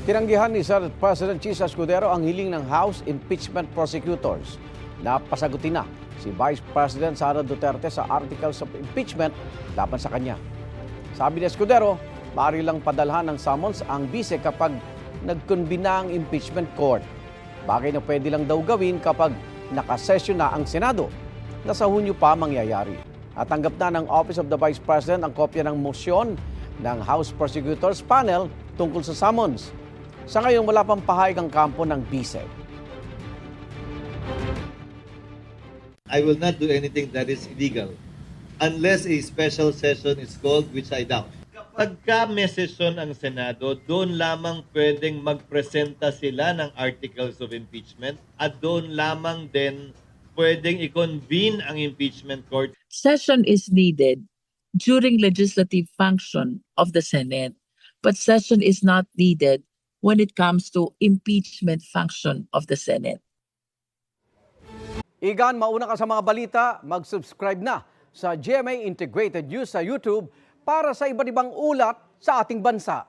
Tinanggihan ni Senate President Chisa Escudero ang hiling ng House Impeachment Prosecutors. Napasagutin na si Vice President Sara Duterte sa articles of impeachment laban sa kanya. Sabi ni Escudero, maaari lang padalhan ng summons ang bise kapag nagkonbina ang impeachment court. Bagay na pwede lang daw gawin kapag nakasesyon na ang Senado na sa Hunyo pa mangyayari. At tanggap na ng Office of the Vice President ang kopya ng motion ng House Prosecutors Panel tungkol sa summons. Sa ngayon, wala pang pahayag ang kampo ng bise. I will not do anything that is illegal unless a special session is called, which I doubt. Kapag may session ang Senado, doon lamang pwedeng magpresenta sila ng articles of impeachment at doon lamang din pwedeng i-convene ang impeachment court. Session is needed during legislative function of the Senate, but session is not needed when it comes to impeachment function of the Senate. Igan, mauna ka sa mga balita, mag-subscribe na sa GMA Integrated News sa YouTube para sa iba't ibang ulat sa ating bansa.